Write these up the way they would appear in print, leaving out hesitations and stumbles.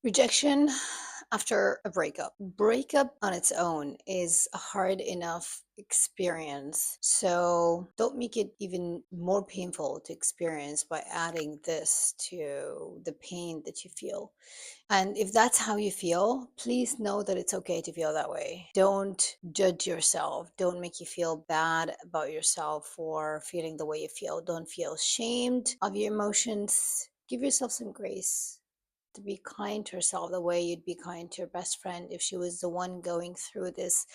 Rejection after a breakup. Breakup on its own is a hard enough experience. So don't make it even more painful to experience by adding this to the pain that you feel. And if that's how you feel, please know that it's okay to feel that way. Don't judge yourself. Don't make you feel bad about yourself for feeling the way you feel. Don't feel ashamed of your emotions. Give yourself some grace to be kind to herself the way you'd be kind to your best friend if she was the one going through this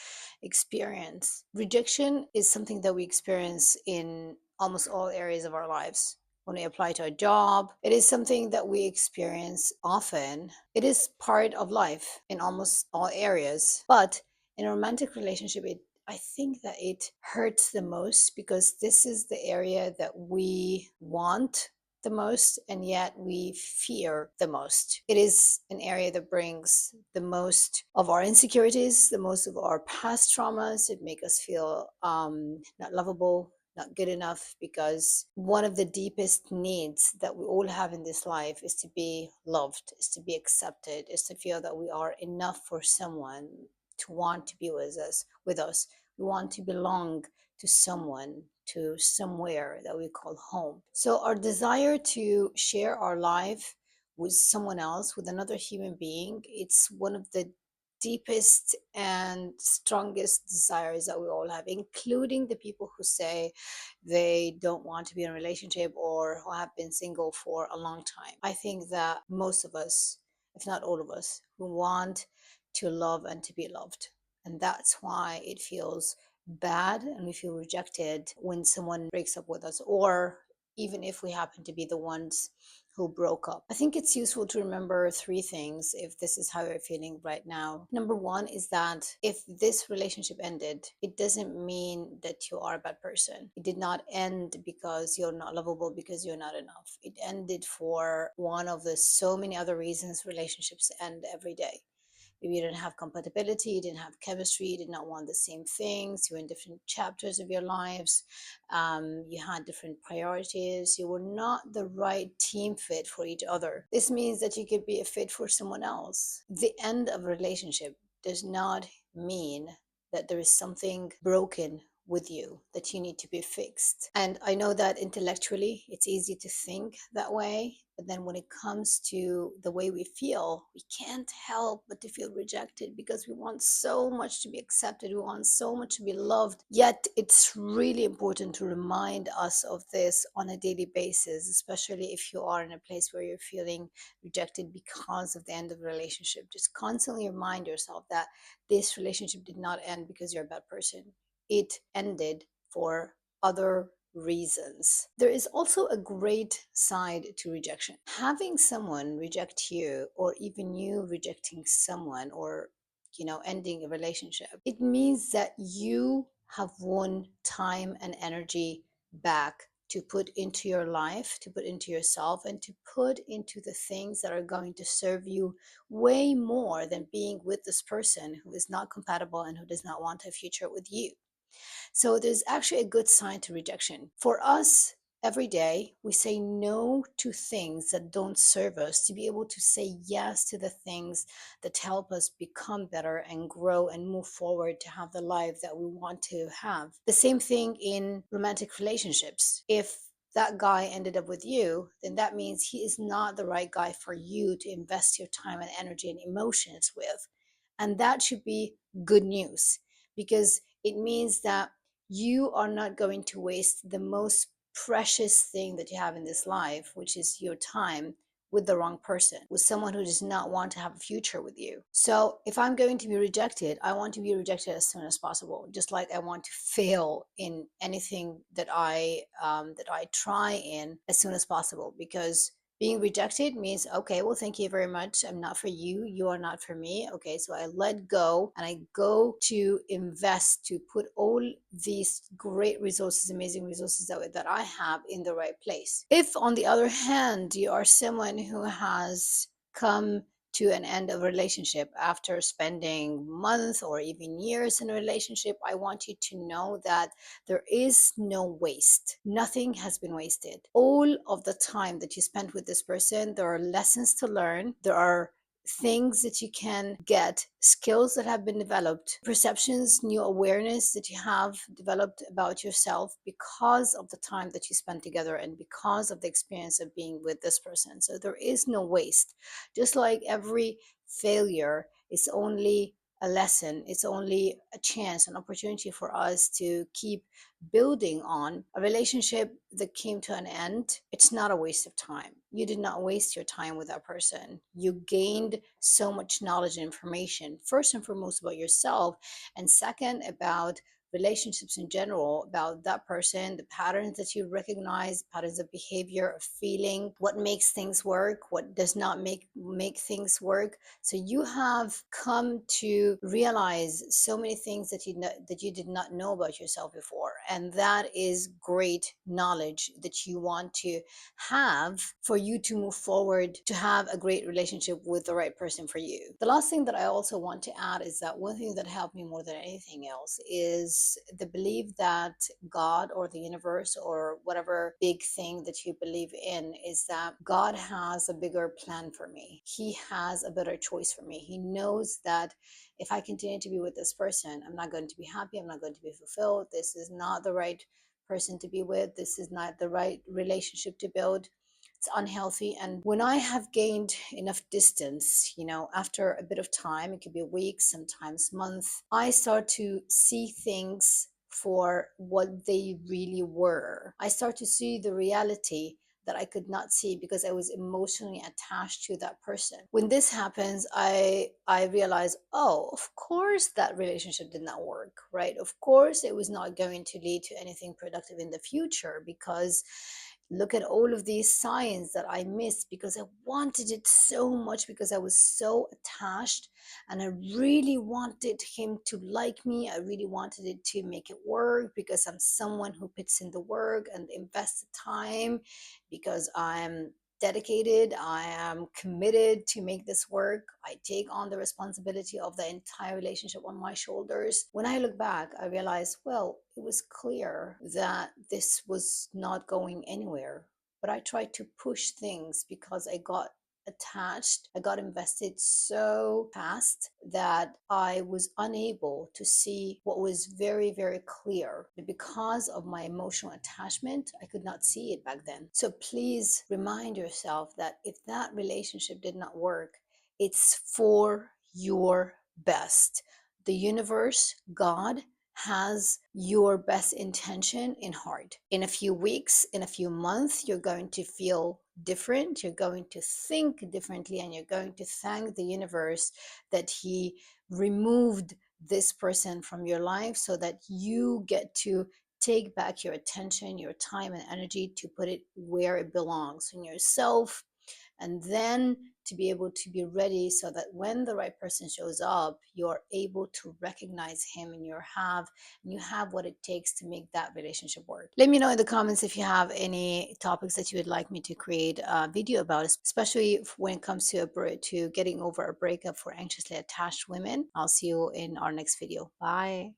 experience. Rejection is something that we experience in almost all areas of our lives. When we apply to a job, it is something that we experience often. It is part of life in almost all areas. But in a romantic relationship, I think that it hurts the most because this is the area that we want the most and yet we fear the most. It is an area that brings the most of our insecurities, the most of our past traumas. It makes us feel not lovable, not good enough, because one of the deepest needs that we all have in this life is to be loved, is to be accepted, is to feel that we are enough for someone to want to be with us. We want to belong to someone, to somewhere that we call home. So our desire to share our life with someone else, with another human being, it's one of the deepest and strongest desires that we all have, including the people who say they don't want to be in a relationship or who have been single for a long time. I think that most of us, if not all of us, who want to love and to be loved. And that's why it feels bad and we feel rejected when someone breaks up with us, or even if we happen to be the ones who broke up. I think it's useful to remember three things if this is how you're feeling right now. Number one is that if this relationship ended, it doesn't mean that you are a bad person. It did not end because you're not lovable, because you're not enough. It ended for one of the so many other reasons relationships end every day. Maybe you didn't have compatibility, you didn't have chemistry, you did not want the same things, you were in different chapters of your lives, you had different priorities, you were not the right team fit for each other. This means that you could be a fit for someone else. The end of a relationship does not mean that there is something broken with you that you need to be fixed. And I know that intellectually it's easy to think that way, but then when it comes to the way we feel, we can't help but to feel rejected because we want so much to be accepted, we want so much to be loved. Yet it's really important to remind us of this on a daily basis, especially if you are in a place where you're feeling rejected because of the end of a relationship. Just constantly remind yourself that this relationship did not end because you're a bad person. It ended for other reasons. There is also a great side to rejection. Having someone reject you, or even you rejecting someone, or ending a relationship, it means that you have won time and energy back to put into your life, to put into yourself, and to put into the things that are going to serve you way more than being with this person who is not compatible and who does not want a future with you. So there's actually a good side to rejection. For us, every day, we say no to things that don't serve us to be able to say yes to the things that help us become better and grow and move forward to have the life that we want to have. The same thing in romantic relationships. If that guy ended up with you, then that means he is not the right guy for you to invest your time and energy and emotions with. And that should be good news because it means that you are not going to waste the most precious thing that you have in this life, which is your time, with the wrong person, with someone who does not want to have a future with you. So if I'm going to be rejected, I want to be rejected as soon as possible, just like I want to fail in anything that I try in as soon as possible, because being rejected means, okay, well, thank you very much. I'm not for you. You are not for me. Okay, so I let go and I go to invest, to put all these great resources, amazing resources that I have in the right place. If, on the other hand, you are someone who has come to an end of a relationship after spending months or even years in a relationship, I want you to know that there is no waste. Nothing has been wasted. All of the time that you spent with this person, there are lessons to learn. There are things that you can get, skills that have been developed, perceptions, new awareness that you have developed about yourself because of the time that you spent together and because of the experience of being with this person. So there is no waste. Just like every failure is only a lesson, it's only a chance, an opportunity for us to keep building on a relationship that came to an end. It's not a waste of time. You did not waste your time with that person. You gained so much knowledge and information, first and foremost about yourself, and second about relationships in general, about that person, the patterns that you recognize, patterns of behavior, of feeling, what makes things work, what does not make things work. So you have come to realize so many things that that you did not know about yourself before, and that is great knowledge that you want to have for you to move forward to have a great relationship with the right person for you. The last thing that I also want to add is that one thing that helped me more than anything else is the belief that God or the universe or whatever big thing that you believe in is that God has a bigger plan for me. He has a better choice for me. He knows that if I continue to be with this person, I'm not going to be happy. I'm not going to be fulfilled. This is not the right person to be with. This is not the right relationship to build. It's unhealthy. And when I have gained enough distance, after a bit of time, it could be weeks, sometimes months, I start to see things for what they really were. I start to see the reality that I could not see because I was emotionally attached to that person. When this happens, I realize, oh, of course that relationship did not work, right? Of course it was not going to lead to anything productive in the future because look at all of these signs that I missed because I wanted it so much, because I was so attached and I really wanted him to like me. I really wanted it to make it work because I'm someone who puts in the work and invests the time, because I'm dedicated, I am committed to make this work. I take on the responsibility of the entire relationship on my shoulders. When I look back, I realize, well, it was clear that this was not going anywhere. But I tried to push things because I got attached. I got invested so fast that I was unable to see what was very, very clear. Because of my emotional attachment, I could not see it back then. So please remind yourself that if that relationship did not work, it's for your best. The universe, God, has your best intention in heart. In a few weeks, in a few months, you're going to feel different. You're going to think differently, and you're going to thank the universe that He removed this person from your life so that you get to take back your attention, your time, and energy to put it where it belongs, in yourself, and then to be able to be ready so that when the right person shows up, you're able to recognize him, and you have what it takes to make that relationship work. Let me know in the comments if you have any topics that you would like me to create a video about, especially when it comes to getting over a breakup for anxiously attached women. I'll see you in our next video. Bye.